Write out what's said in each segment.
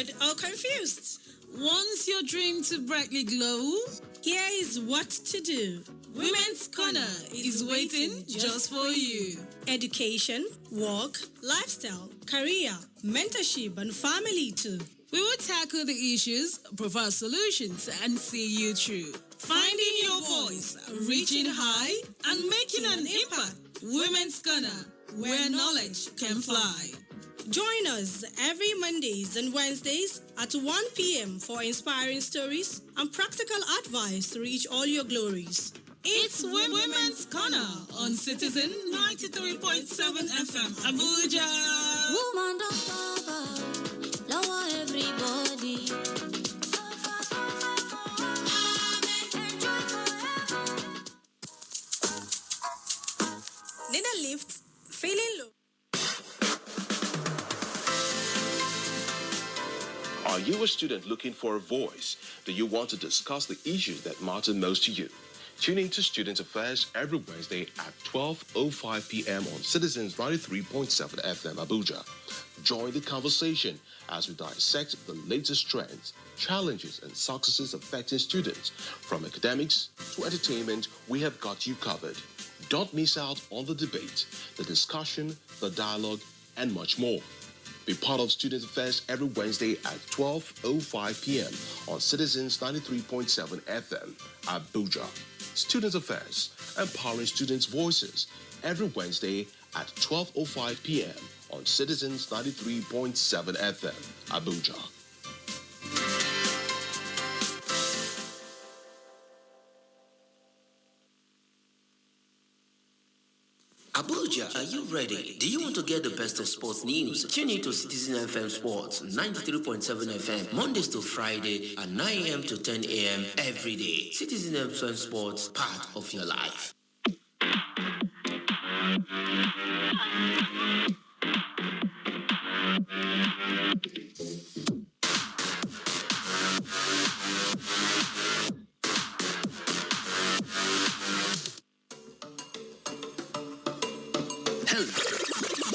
bored or confused? Wants your dream to brightly glow? Here is what to do. Women's Corner is waiting just for you. Education, work, lifestyle, career, mentorship, and family too. We will tackle the issues, provide solutions, and see you through. Finding your voice, reaching high, and making an impact. Women's Corner, where knowledge can fly. Join us every Mondays and Wednesdays at 1 p.m. for inspiring stories and practical advice to reach all your glories. It's Women's Corner on Citizen 93.7 FM, Abuja. Woman, don't suffer. Lower everybody. Need a lift? Feeling low? Are you a student looking for a voice? Do you want to discuss the issues that matter most to you? Tune in to Student Affairs every Wednesday at 12:05 p.m. on Citizens 93.7 FM Abuja. Join the conversation as we dissect the latest trends, challenges, and successes affecting students. From academics to entertainment, we have got you covered. Don't miss out on the debate, the discussion, the dialogue, and much more. Be part of Student Affairs every Wednesday at 12:05 p.m. on Citizens 93.7 FM, Abuja. Student Affairs, empowering students' voices, every Wednesday at 12:05 p.m. on Citizens 93.7 FM, Abuja. Abuja, are you ready? Do you want to get the best of sports news? Tune in to Citizen FM Sports 93.7 FM, Mondays to Friday at 9 a.m. to 10 a.m. every day. Citizen FM Sports, part of your life.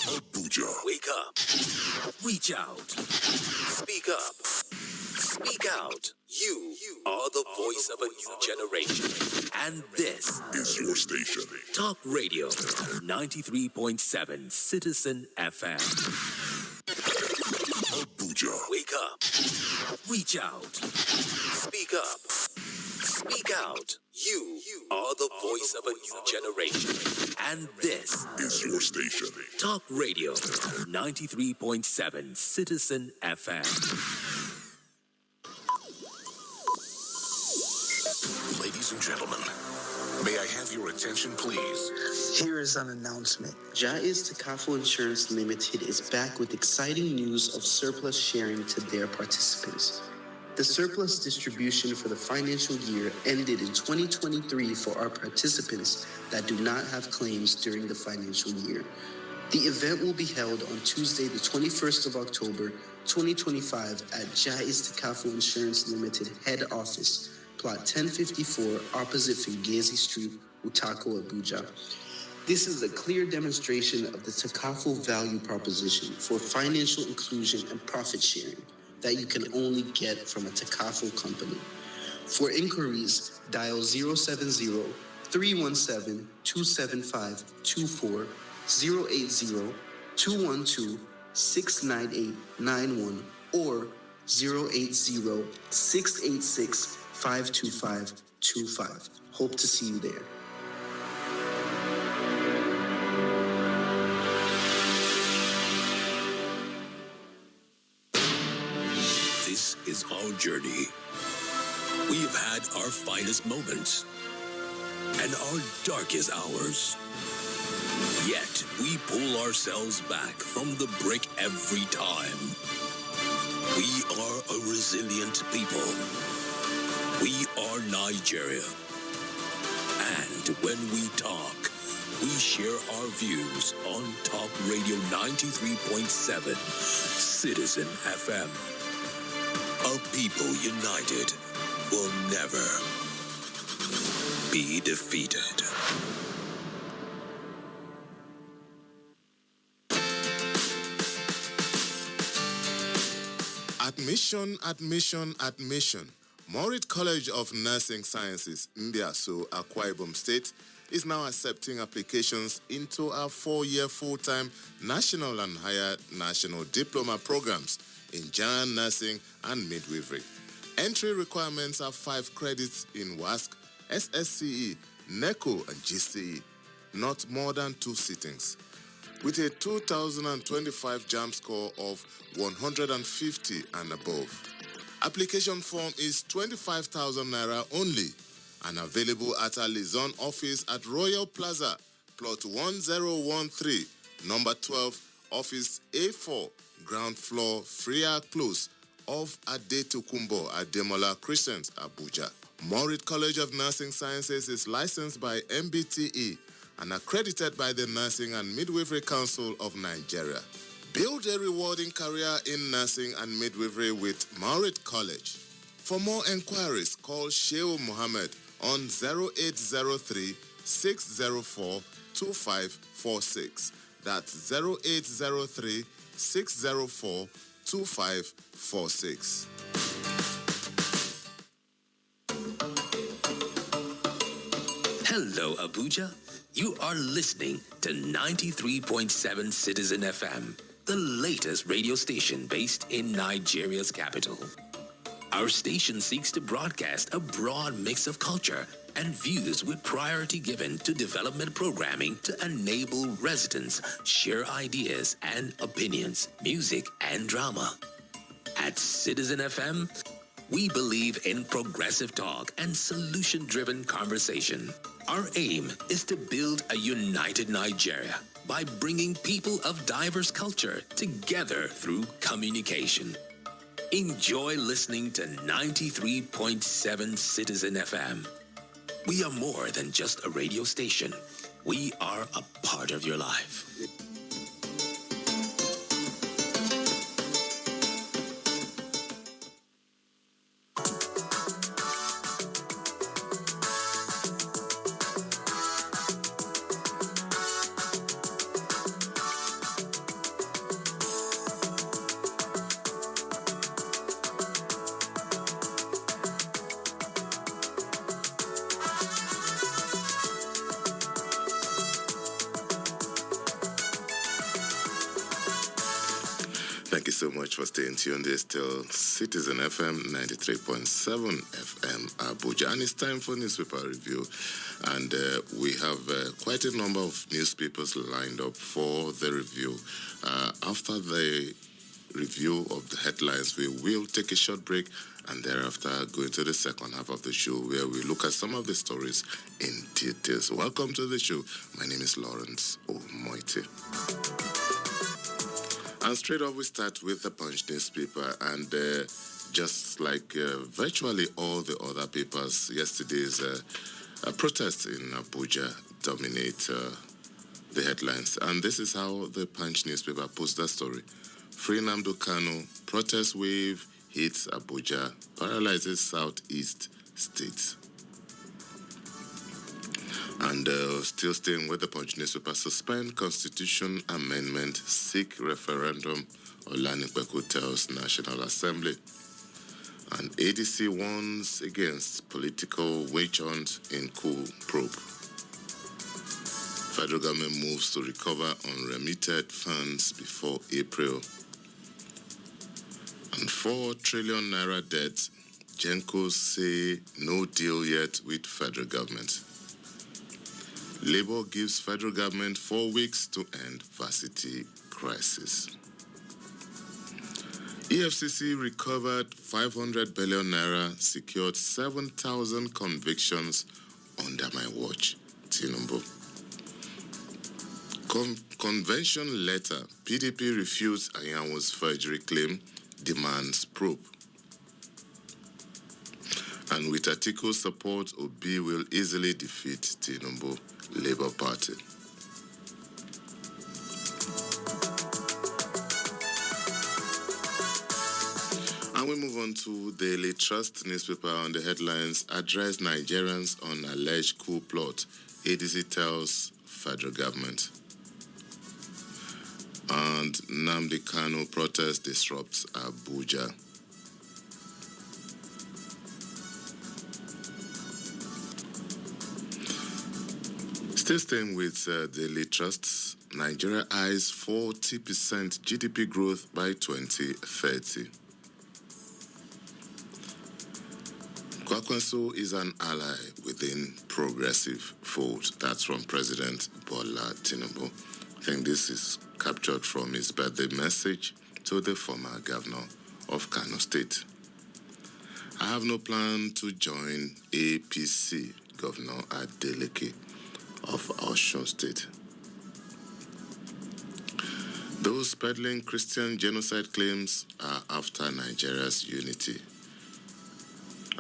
Abuja. Wake up. Reach out. Speak up. Speak out. You are the voice of a new generation. And this is your station. Talk Radio 93.7 Citizen FM. Abuja. Wake up. Reach out. Speak up. Speak out. You are the voice of a new generation. And this is your station. Talk Radio 93.7 Citizen FM. Ladies and gentlemen, may I have your attention, please? Here is an announcement. Jaiz Takaful Insurance Limited is back with exciting news of surplus sharing to their participants. The surplus distribution for the financial year ended in 2023 for our participants that do not have claims during the financial year. The event will be held on Tuesday, the 21st of October, 2025 at Jaiz Takaful Insurance Limited Head Office, Plot 1054, opposite Fingezi Street, Utako, Abuja. This is a clear demonstration of the Takaful value proposition for financial inclusion and profit sharing that you can only get from a Takaful company. For inquiries, dial 070-317-275-24, 080-212-69891, or 080-686-52525. Hope to see you there. This is our journey. We have had our finest moments and our darkest hours. Yet we pull ourselves back from the brink every time. We are a resilient people. We are Nigeria. And when we talk, we share our views on Talk Radio 93.7 Citizen FM. A people united will never be defeated. At Admission. Morit College of Nursing Sciences, Mbiaso, Akwa Ibom State, is now accepting applications into our 4-year full-time national and higher national diploma programs in general nursing and midwifery. Entry requirements are 5 credits in WASC, SSCE, NECO, and GCE, not more than 2 sittings. With a 2025 JAM score of 150 and above. Application form is 25,000 naira only and available at our Lizon office at Royal Plaza, plot 1013, number 12, office A4, ground floor, Freya Close, off Adetokumbo, Ademola Crescent, Abuja. Morit College of Nursing Sciences is licensed by MBTE and accredited by the Nursing and Midwifery Council of Nigeria. Build a rewarding career in nursing and midwifery with Morit College. For more enquiries, call Sheo Mohammed on 0803 604 2546. That's 0803 604 2546. Hello, Abuja. You are listening to 93.7 Citizen FM, the latest radio station based in Nigeria's capital. Our station seeks to broadcast a broad mix of culture and views with priority given to development programming to enable residents share ideas and opinions, music and drama. At Citizen FM, we believe in progressive talk and solution-driven conversation. Our aim is to build a united Nigeria by bringing people of diverse culture together through communication. Enjoy listening to 93.7 Citizen FM. We are more than just a radio station. We are a part of your life. Thank you so much for staying tuned. There's still Citizen FM 93.7 FM Abuja, and it's time for newspaper review. And we have quite a number of newspapers lined up for the review. After the review of the headlines, we will take a short break and thereafter go into the second half of the show where we look at some of the stories in details. Welcome to the show. My name is Lawrence Omoite. And straight off, we start with the Punch newspaper, and just like virtually all the other papers, yesterday's protests in Abuja dominate the headlines. And this is how the Punch newspaper puts that story. Free Nnamdi Kanu, protest wave hits Abuja, paralyzes southeast states. And still staying with the Punch newspaper, suspend Constitution Amendment, seek referendum, Olanipekun tells National Assembly. And ADC warns against political witch hunt in coup probe. Federal government moves to recover unremitted funds before April. And 4 trillion naira debt, Gencos say no deal yet with federal government. Labour gives federal government 4 weeks to end varsity crisis. EFCC recovered 500 billion naira, secured 7,000 convictions under my watch. Tinubu. Convention letter. PDP refutes Anyanwu's forgery claim, demands probe. And with Atiku support, Obi will easily defeat Tinubu Labour Party. And we move on to Daily Trust newspaper on the headlines. Address Nigerians on alleged coup plot. ADC tells federal government. And Nnamdi Kanu protest disrupts Abuja. Still staying with Daily Trust, Nigeria eyes 40% GDP growth by 2030. Kwakwanso is an ally within progressive fold. That's from President Bola Tinubu. I think this is captured from his birthday message to the former governor of Kano State. I have no plan to join APC, Governor Adeleke of Osun State. Those peddling Christian genocide claims are after Nigeria's unity.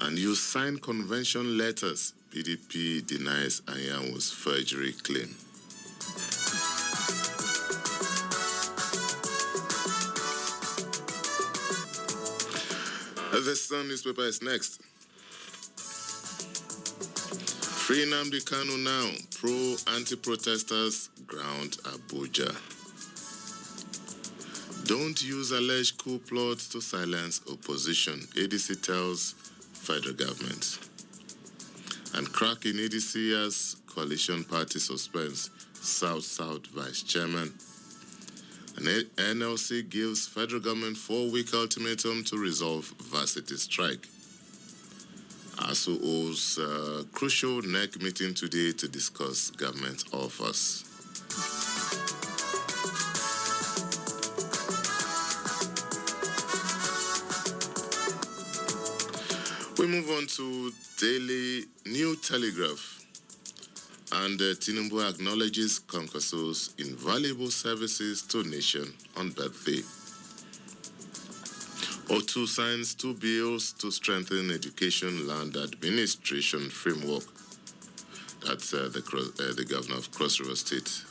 And you sign convention letters, PDP denies Anyanwu's forgery claim. The Sun newspaper is next. Free Nnamdi Kanu now. Pro-anti-protesters ground Abuja. Don't use alleged coup plots to silence opposition, ADC tells federal government. And crack in ADC as coalition party suspends South-South vice chairman. And NLC gives federal government 4-week ultimatum to resolve varsity strike. ASU holds a crucial NEC meeting today to discuss government offers. We move on to Daily New Telegraph. And Tinubu acknowledges Kwankwaso's invaluable services to nation on birthday. O2 signs 2 bills to strengthen education land administration framework. That's the governor of Cross River State.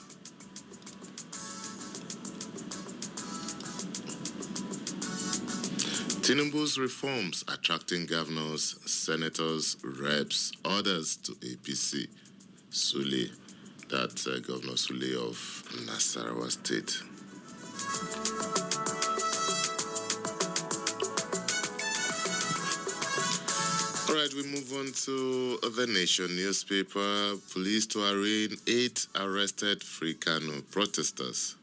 Tinubu's reforms attracting governors, senators, reps, others to APC. Sule, that's Governor Sule of Nasarawa State. All right, we move on to The Nation newspaper. Police to arraign 8 arrested Free Kano protesters.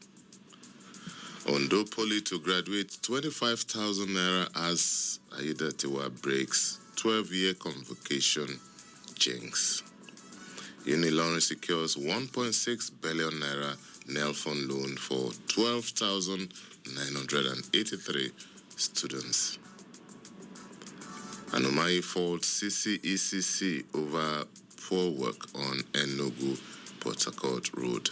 Ondo Poly to graduate 25,000 naira as Aida Tiwa breaks 12-year convocation jinx. Unilorin secures 1.6 billion naira NEL fund loan for 12,983 students. Anomayi faults CCECC over poor work on Enugu Port Harcourt Road.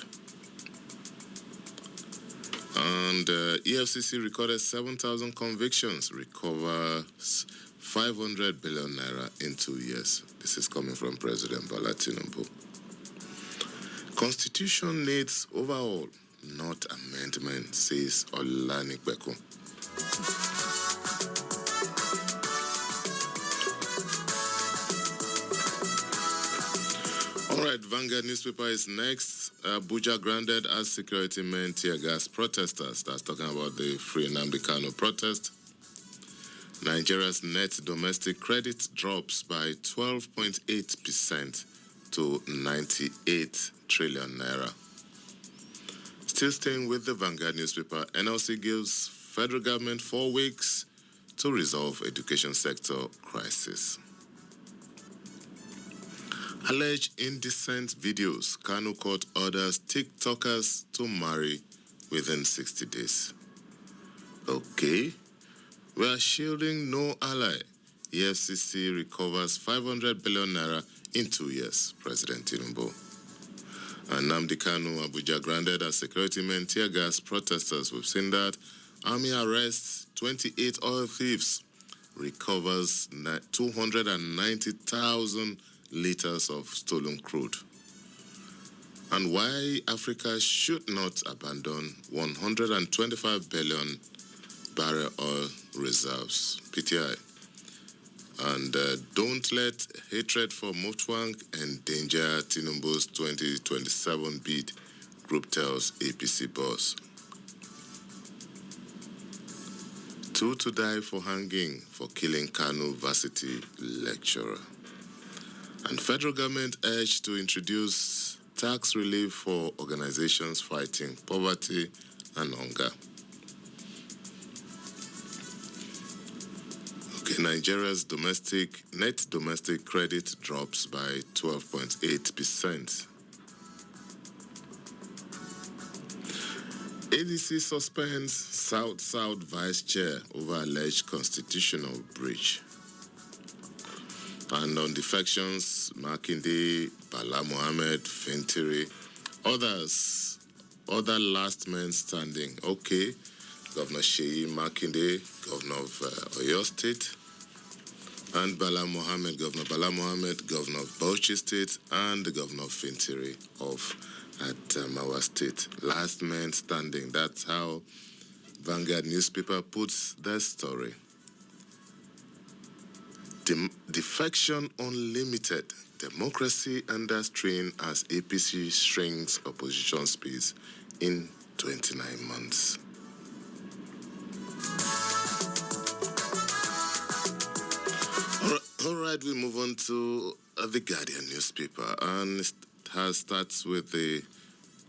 And EFCC recorded 7,000 convictions, recovers 500 billion naira in 2 years. This is coming from President Bola Tinubu. Constitution needs overhaul, not amendment, says Olanikbeko. All right, Vanguard newspaper is next. Abuja grounded as security men tear gas protesters. That's talking about the Free Nnamdi Kanu protest. Nigeria's net domestic credit drops by 12.8% to 98 trillion naira. Still staying with the Vanguard newspaper, NLC gives federal government 4 weeks to resolve education sector crisis. Alleged indecent videos, Kanu court orders TikTokers to marry within 60 days. Okay. We are shielding no ally. EFCC recovers 500 billion naira in 2 years, President Tinubu. And Nnamdi Kanu, Abuja grounded as security men tear gas protesters. We've seen that. Army arrests 28 oil thieves, recovers 290,000 liters of stolen crude. And why Africa should not abandon 125 billion barrel oil reserves, PTI. And don't let hatred for Motwang endanger Tinubu's 2027 bid, group tells APC boss. 2 to die for hanging for killing Kanu varsity lecturer. And federal government urged to introduce tax relief for organizations fighting poverty and hunger. Okay, Nigeria's net domestic credit drops by 12.8%. ADC suspends South Vice Chair over alleged constitutional breach. And on defections, Makinde, Bala Mohammed, Fintiri, other last men standing. Okay, Governor Sheyi Makinde, Governor of Oyo State, and Bala Mohammed, Governor Bala Mohammed, Governor of Bauchi State, and the Governor of Fintiri of Mawa State. Last men standing. That's how Vanguard newspaper puts their story. Defection unlimited. Democracy under strain as APC shrinks opposition space in 29 months. All right, we move on to the Guardian newspaper, and it starts with the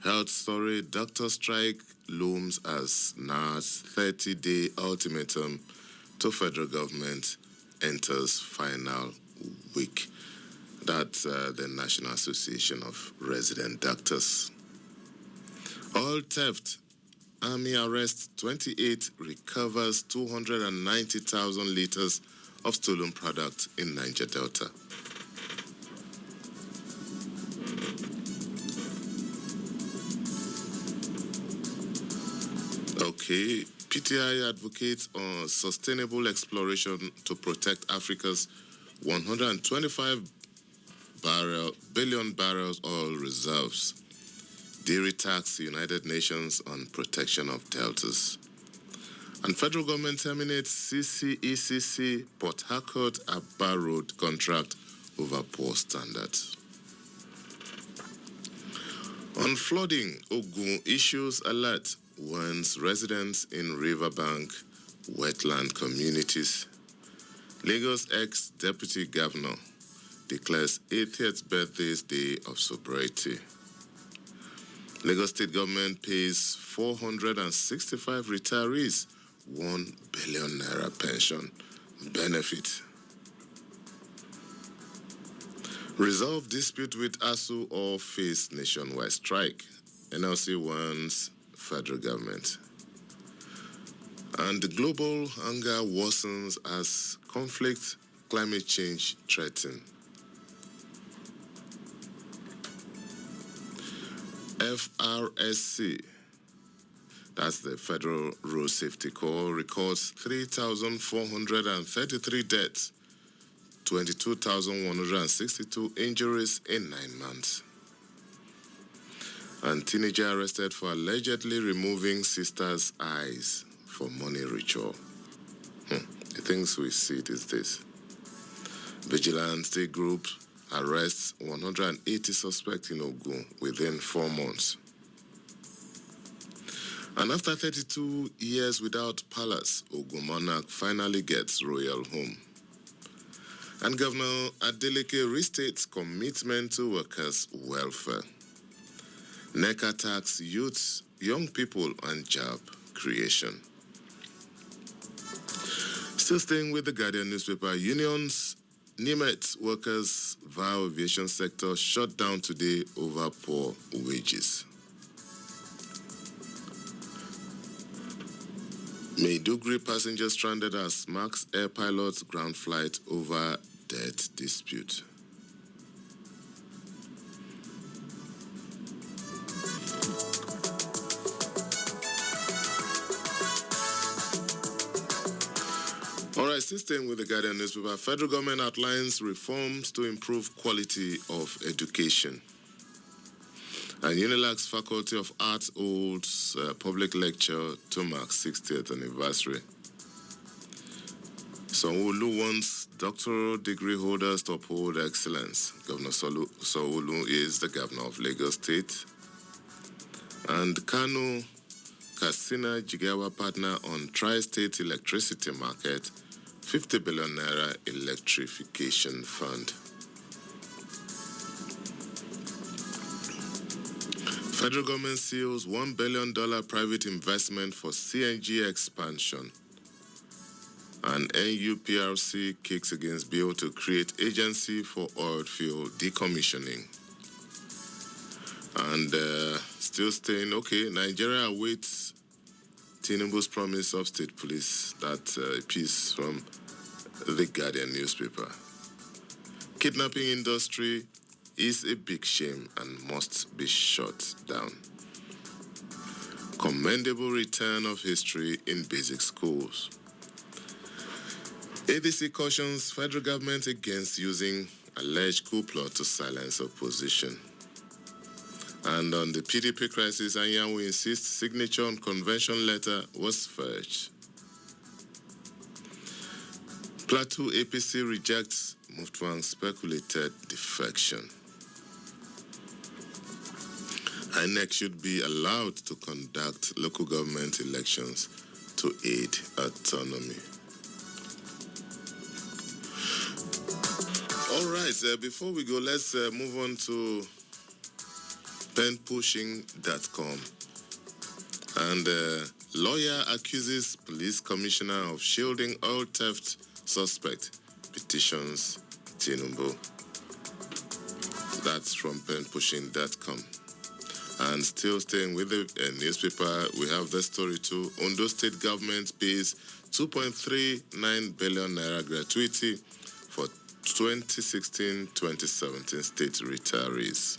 health story. Doctor strike looms as NAR's 30-day ultimatum to federal government enters final week. That's the National Association of Resident Doctors. All theft. Army arrests 28, recovers 290,000 liters of stolen product in Niger Delta. Okay, PTI advocates on sustainable exploration to protect Africa's 125 billion barrels oil reserves. Dairy tax United Nations on protection of deltas. And federal government terminates CCECC Port Harcourt Aba Road contract over poor standards. On flooding, Ogun issues alert warns residents in riverbank wetland communities. Lagos ex-deputy governor declares 80th birthday day of sobriety. Lagos state government pays 465 retirees 1 billion naira pension benefit. Resolve dispute with ASU or face nationwide strike. NLC warns federal government. And the global hunger worsens as conflict, climate change threaten. FRSC, that's the Federal Road Safety Corps, records 3,433 deaths, 22,162 injuries in 9 months. And teenager arrested for allegedly removing sister's eyes for money ritual. The things we see these days. Vigilante group arrests 180 suspects in Ogun within 4 months. And after 32 years without palace, Ogun monarch finally gets royal home. And Governor Adeleke restates commitment to workers' welfare. NEC attacks youths, young people, and job creation. Still staying with the Guardian newspaper, unions, NIMET workers vow aviation sector shut down today over poor wages. Maiduguri passengers stranded as Max Air pilots ground flight over debt dispute. All right, still staying with the Guardian newspaper, federal government outlines reforms to improve quality of education. And UNILAG's Faculty of Arts holds public lecture to mark 60th anniversary. Sanwo-Olu wants doctoral degree holders to uphold excellence. Governor Sanwo-Olu is the governor of Lagos State. And Kano Katsina Jigawa partner on tri-state electricity market, 50 billion naira electrification fund. Federal government seals $1 billion private investment for CNG expansion. And NUPRC kicks against bill to create agency for oil field decommissioning. And still staying okay, Nigeria awaits Tinubu's promise of state police. That piece from the Guardian newspaper. Kidnapping industry is a big shame and must be shut down. Commendable return of history in basic schools. ADC cautions federal government against using alleged coup plot to silence opposition. And on the PDP crisis, Anyanwu insists signature on convention letter was forged. Plateau APC rejects Mufwang's speculated defection. INEC should be allowed to conduct local government elections to aid autonomy. All right, before we go, let's move on to penpushing.com. And lawyer accuses police commissioner of shielding oil theft suspect, petitions Tinubu. That's from penpushing.com. And still staying with the newspaper, we have the story too. Ondo State government pays 2.39 billion naira gratuity for 2016-2017 state retirees.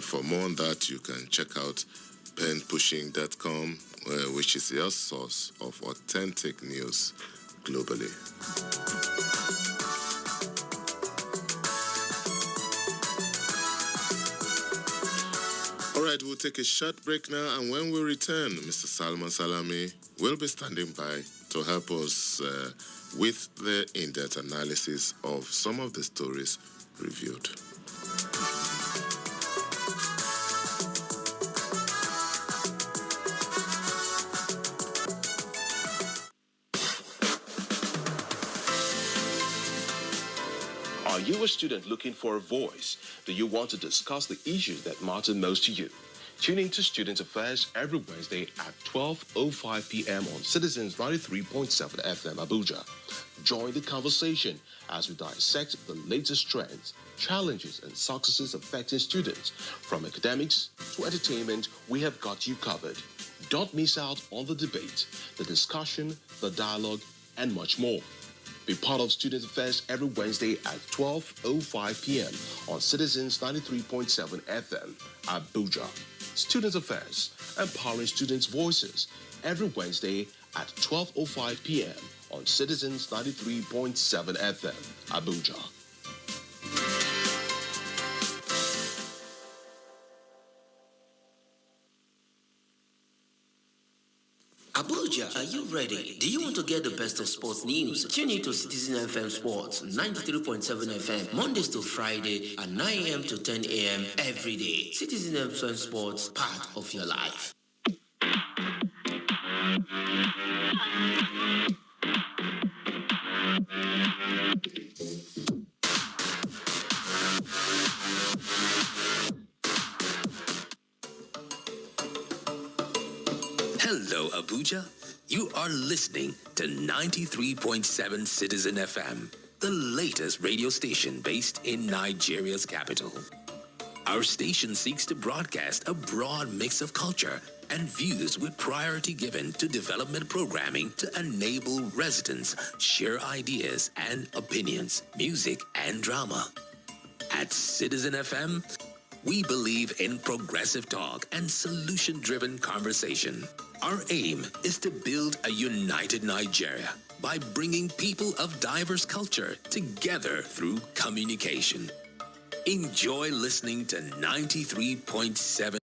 For more on that, you can check out penpushing.com, which is your source of authentic news globally. All right, we'll take a short break now, and when we return, Mr. Salman Salami will be standing by to help us with the in-depth analysis of some of the stories reviewed. Are you a student looking for a voice? Do you want to discuss the issues that matter most to you? Tune in to Student Affairs every Wednesday at 12:05 p.m. on Citizens 93.7 FM Abuja. Join the conversation as we dissect the latest trends, challenges, and successes affecting students. From academics to entertainment, we have got you covered. Don't miss out on the debate, the discussion, the dialogue, and much more. Be part of Student Affairs every Wednesday at 12:05 p.m. on Citizens 93.7 FM, Abuja. Student Affairs, empowering students' voices, every Wednesday at 12:05 p.m. on Citizens 93.7 FM, Abuja. Abuja, are you ready? Do you want to get the best of sports news? Tune in to Citizen FM Sports 93.7 FM Mondays to Friday at 9 a.m. to 10 a.m. every day. Citizen FM Sports, part of your life. Hello, Abuja. You are listening to 93.7 Citizen FM, the latest radio station based in Nigeria's capital. Our station seeks to broadcast a broad mix of culture and views with priority given to development programming to enable residents share ideas and opinions, music and drama. At Citizen FM, we believe in progressive talk and solution-driven conversation. Our aim is to build a united Nigeria by bringing people of diverse culture together through communication. Enjoy listening to 93.7